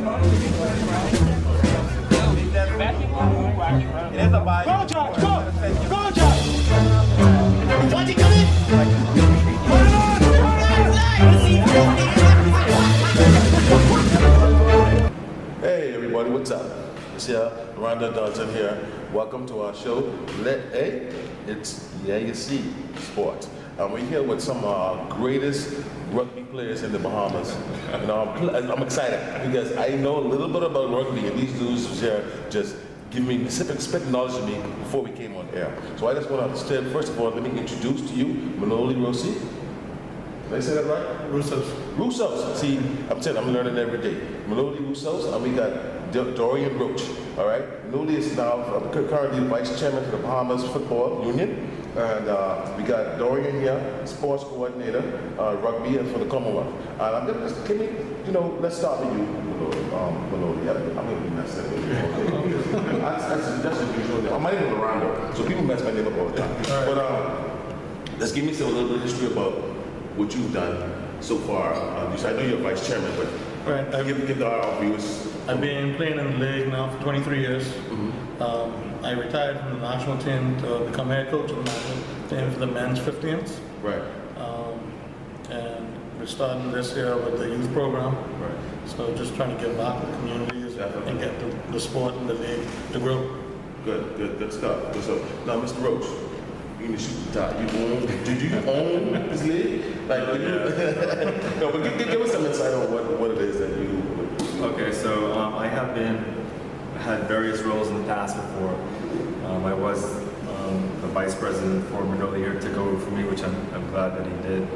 Go, Josh, go! Go, Josh! Johnny, come in! Hey everybody, what's up? It's Rhonda Dodson here. Welcome to our show. It's Legacy Sports. We're here with some of our greatest rugby players in the Bahamas. And I'm excited because I know a little bit about rugby, and these dudes was here just giving me specific knowledge of me before we came on air. So I just want to say, first of all, let me introduce to you Manoli Rossi. Did I say that right? Russos. See, I'm telling you, I'm learning every day. Manoli Russos, and we got Dorian Roach. All right? Manoli is now currently vice chairman for the Bahamas Football Union. And we got Dorian here, sports coordinator, rugby, and for the Commonwealth. And I'm gonna let's start with you, Manoli. I'm gonna be messing with you. That's a usual name. My name is Rolando, so people mess my name up all the time. Right. But let's give me a little bit of history about what you've done so far. I know you're vice chairman, but give our viewers. I've been playing in the league now for 23 years. Mm-hmm. I retired from the national team to become head coach of the national team for the men's 15s. Right. And we're starting this year with the youth program. Right. So just trying to give back to the communities and get the sport and the league to grow. Good stuff. Now, Mr. Roach, you need to shoot the top. Did you own this league? Like, no, but give us some insight on what it is that you. Okay, so I have had various roles in the past before. I was the vice president for Manoli here, took over for me, which I'm glad that he did.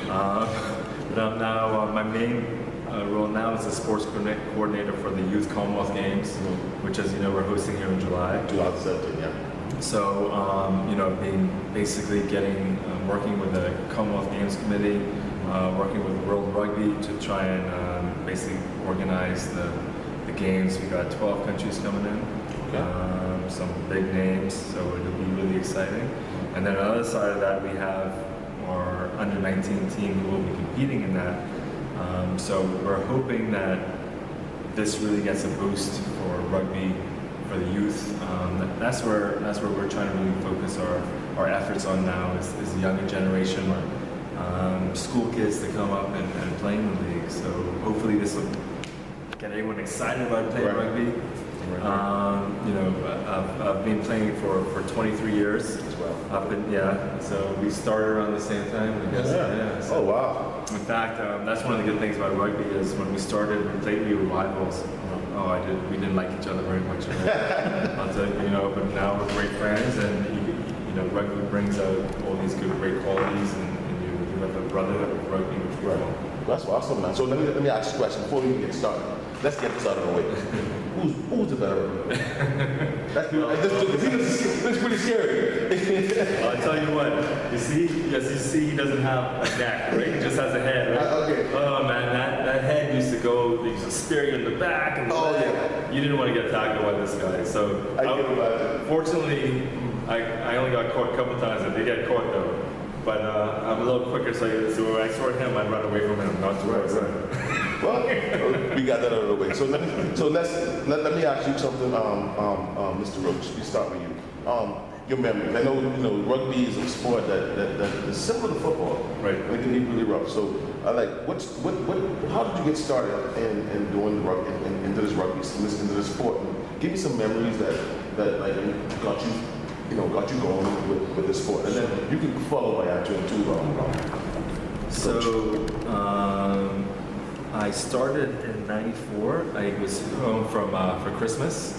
But I'm now, my main role now is the sports coordinator for the Youth Commonwealth Games, which, as you know, we're hosting here in July. 2017, yeah. So, basically working with the Commonwealth Games Committee, working with World Rugby to try and basically organize the games. We got 12 countries coming in, some big names, so it'll be really exciting. And then on the other side of that, we have our under-19 team who will be competing in that. So we're hoping that this really gets a boost for rugby for the youth. That's where we're trying to really focus our efforts on now is the younger generation, school kids to come up and play in the league. So hopefully this will get everyone excited about playing rugby. I've been playing for 23 years as well. So we started around the same time, I guess. So, oh wow! In fact, that's one of the good things about rugby is when we started, we were rivals. We didn't like each other very much. I'll tell you, but now we're great friends, and rugby brings out all these great qualities, and you have a brotherhood of rugby, which we all. That's awesome, man. So let me ask you a question before we even get started. Let's get this out of the way. Who's the better? That's pretty scary. I'll tell you what. You see, he doesn't have a neck, right? He just has a head, right? Okay. Oh man, that head used to spear you in the back and the leg. Yeah. You didn't want to get tackled by this guy. So fortunately, I only got caught a couple times. I did get caught though. But I'm a little quicker, so when I saw him, I'd run away from him, not towards him. Well, we got that out of the way. So let me ask you something, Mr. Roach. We start with you. Your memories. I know rugby is a sport that is similar to football, right? And it can be really rough. So how did you get started in doing rugby, into this rugby, into this sport? And give me some memories that got you going with this sport, and then you can follow my action too. So I started in '94. I was home for Christmas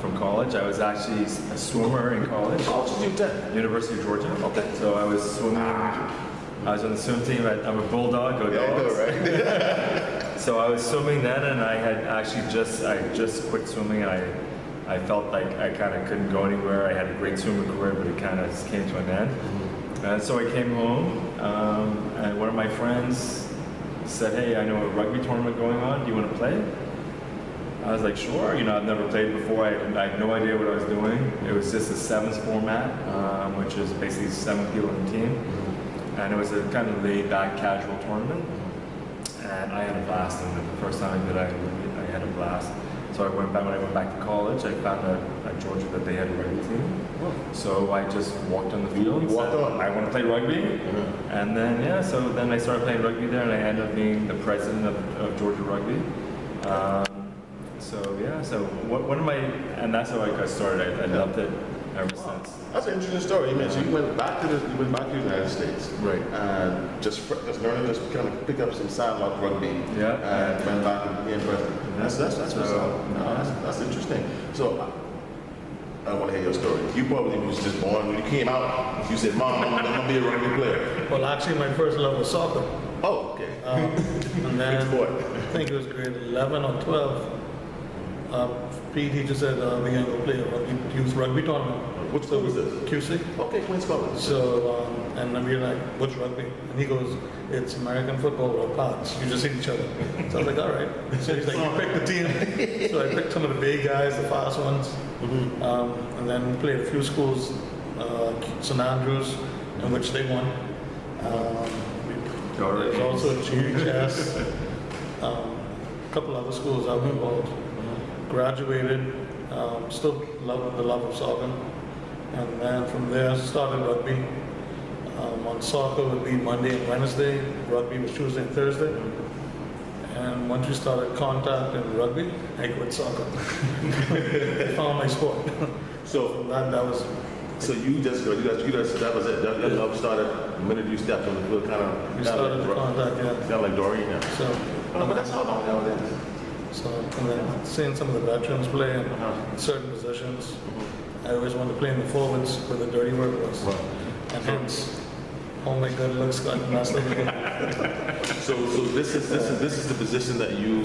from college. I was actually a swimmer in college. College did you attend? University of Georgia. Okay. So I was swimming. I was on the swim team. I'm a bulldog. Go Dogs. Yeah, right. So I was swimming then, and I just quit swimming. I felt like I kind of couldn't go anywhere. I had a great swimming career, but it kind of just came to an end. And so I came home, and one of my friends said, "Hey, I know a rugby tournament going on. Do you want to play?" I was like, "Sure." I've never played before. I had no idea what I was doing. It was just a sevens format, which is basically 7 people in a team. And it was a kind of laid-back, casual tournament. And I had a blast in it. The first time I did, I had a blast. So when I went back to college, I found out at Georgia that they had a rugby team. So I just walked on the field and walked said, on. I want to play rugby. And then, so then I started playing rugby there, and I ended up being the president of Georgia Rugby. One of my, and that's how I got started. I loved it ever since. That's an interesting story. You mentioned you went back to the United States, Right. And just learning, just kind of pick up some sandlot rugby, Yeah. and went back and became president. That's what's up. No, that's interesting. So I want to hear your story. You probably was just born when you came out. You said, "Mom, I'm gonna be a rugby player." Well, actually, my first love was soccer. Oh, okay. And then sport. I think it was grade 11 or 12. PE teacher said we're going to go play a youth rugby tournament. What school was this? QC. Okay, Queen's College. So, and then we were like, what's rugby? And he goes, it's American football or parts. You just hit each other. So I was like, all right. So he's like, you pick the team. So I picked some of the big guys, the fast ones. And then we played a few schools, St. Andrews, in which they won. There's also GHS, a couple other schools I was involved. Graduated, still loved the love of soccer. And then from there, started rugby. On soccer would be Monday and Wednesday. Rugby was Tuesday and Thursday. And once we started contact in rugby, I quit soccer. I found my sport. So that was. So you just that was it. That love started the minute you stepped on the field, kind of. We started the contact, yeah. Sound like Doreen now. So, But that's how long now it is. so, and then seeing some of the veterans play in certain positions, I always wanted to play in the forwards where the dirty work was. And hence, all my good looks got messed up again. So this is the position that you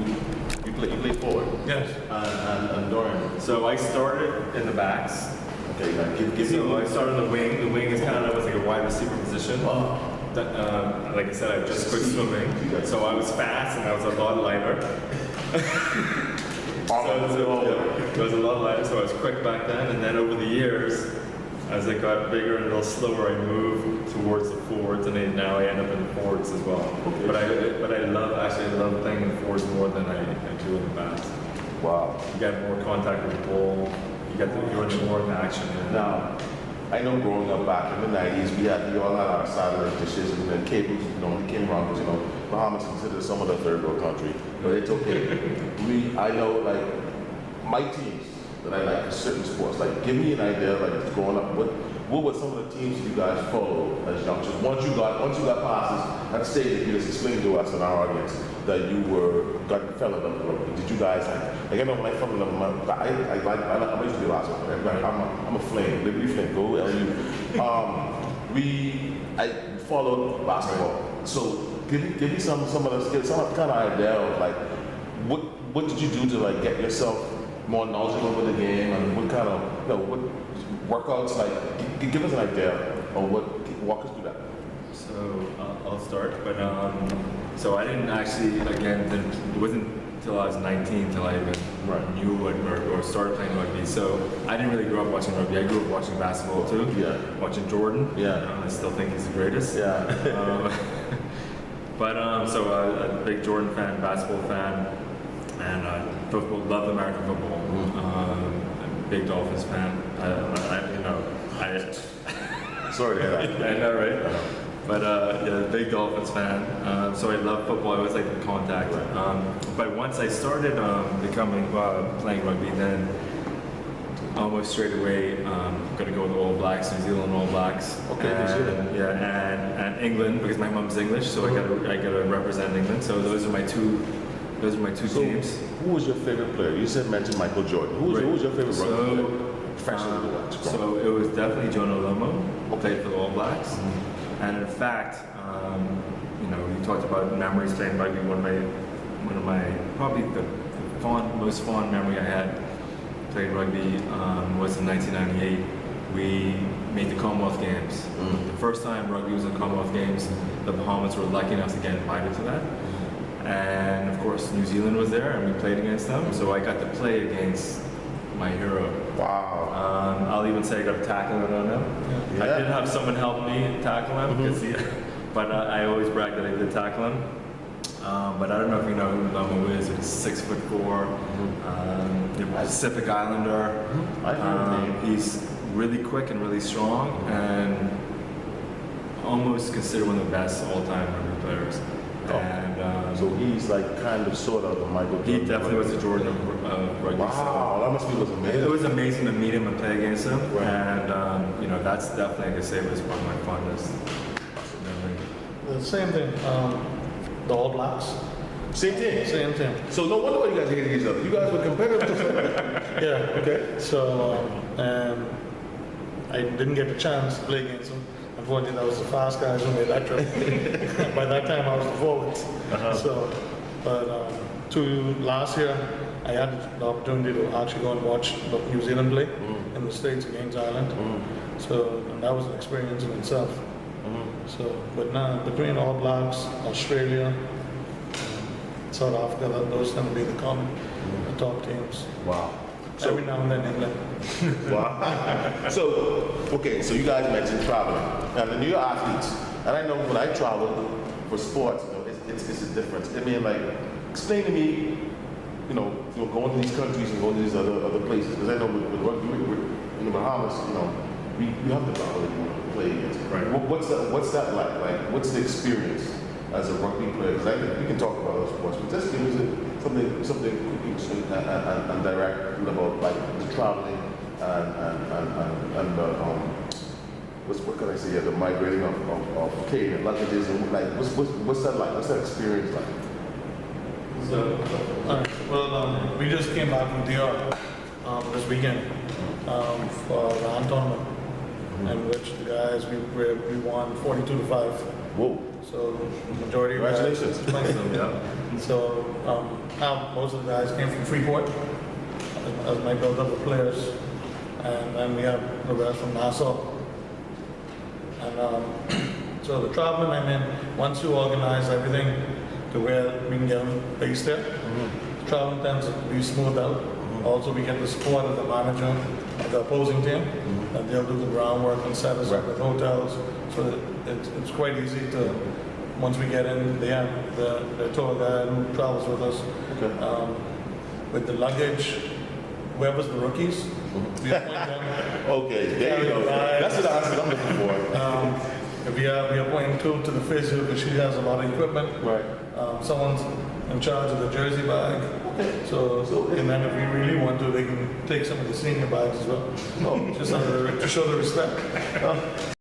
play forward. Yes. And Dorian. So I started in the backs. Okay, now give me. So I started in the wing. The wing is kind of was like a wide receiver position. Like I said, I just quit swimming, so I was fast and I was a lot lighter. It was a lot lighter, so I was quick back then. And then over the years, as I got bigger and a little slower, I moved towards the forwards, and now I end up in the forwards as well. Okay. But I love playing in the forwards more than I do in the backs. Wow. You get more contact with the ball. You're in more of action. Now, I know growing up back in the 90s, we all had our satellite dishes, and then cables, came around because, Bahamas is considered some of the third world country, but it's okay. I know, like, my teams that I like, certain sports, like, give me an idea, like, growing up, what were some of the teams you guys followed as youngsters? Once you got past that stage, you just explained to us in our audience that you fell in love with rugby. Did you guys like I know when I fell in love with I used to be a last one. I'm a flame, Liberty Flame, go LU. I followed basketball. So give me some kind of idea of like what did you do to like get yourself more knowledgeable with the game, and what kind of what workouts, like give us an idea of walk us through that. So I'll start, but so I didn't actually, it wasn't until I was 19 until I even knew or started playing rugby. So I didn't really grow up watching rugby. I grew up watching basketball too. Yeah. Watching Jordan. Yeah. I still think he's the greatest. Yeah. So a big Jordan fan, basketball fan, and football. Loved American football. Big Dolphins fan. Sorry to hear that. I know, right? But big Dolphins fan. So I love football. I always like the contact. But once I started playing rugby, then almost straight away, going to go with the All Blacks, New Zealand All Blacks. Okay, New Zealand. Yeah, and England because my mom's English, so I gotta represent England. So those are my two teams. Who was your favorite player? You mentioned Michael Jordan. Who was your favorite rugby player? Professionally to watch. So it was definitely John Olomo, who played for the All Blacks. And in fact, you talked about memories playing rugby. One of my probably the most fond memory I had playing rugby was in 1998. We made the Commonwealth Games. The first time rugby was in Commonwealth Games, the Bahamas were lucky enough to get invited to that. And of course, New Zealand was there, and we played against them. So I got to play against my hero. Wow. I'll even say I got a tackle on him. Yeah. I did have someone help me tackle him, but I always brag that I did tackle him. but I don't know if you know who Lomo is. He's 6'4". The Pacific Islander. I heard the name. He's really quick and really strong, and almost considered one of the best all-time rugby players. And So he's like kind of sort of the Michael he Jordan. definitely was a Jordan of rugby. Wow, that must be was amazing. It was amazing to meet him and play against him, Right. and you know, that's definitely, I could say, was one of my fondest memories. The same thing, the All Blacks, Same thing. same thing. So no wonder why you guys hated each other. You guys were competitive. Yeah. Okay. So, and I didn't get the chance to play against him. Unfortunately, that was the fast guys who made that trip. By that time, I was the forward. So, but last year, I had the opportunity to actually go and watch New Zealand play in the States against Ireland. So, and that was an experience in itself. So, but now between All Blacks, Australia, South Africa, those tend to be the top teams. Wow. Every now and then England. Wow. So, okay, so you guys mentioned traveling. And you're athletes. And I know when I travel for sports, you know, it's a difference. I mean, like, explain to me, going to these countries and going to these other places. Because I know with rugby, in the Bahamas, we have to travel to play against. Right. What's that like? Like, what's the experience as a rugby player? Because I think we can talk about other sports, but just give us something quick and direct about like the traveling and what can I say? Yeah, the migrating of cane and luggages and like what's that like? What's that experience like? So, we just came back from DR this weekend for a round tournament, in which the guys we won 42-5. Whoa! So the majority of Congratulations. the guys, So now most of the guys came from Freeport as my build-up of players, and then we have the rest from Nassau. And so the traveling, I mean, once you organize everything to where we can get them based there, traveling tends to be smoothed out. Also, we get the support of the manager of the opposing team, and they'll do the groundwork and set us up with hotels. So that it's quite easy to, once we get in, they have the tour guide who travels with us. Okay. With the luggage, whoever's the rookies, we appoint them. Okay, there you go. That's what I'm looking for. We appoint two to the physio because she has a lot of equipment. Right. Someone's in charge of the jersey bag. So and then if we really want to, they can take some of the senior bags as well. Just to show the respect.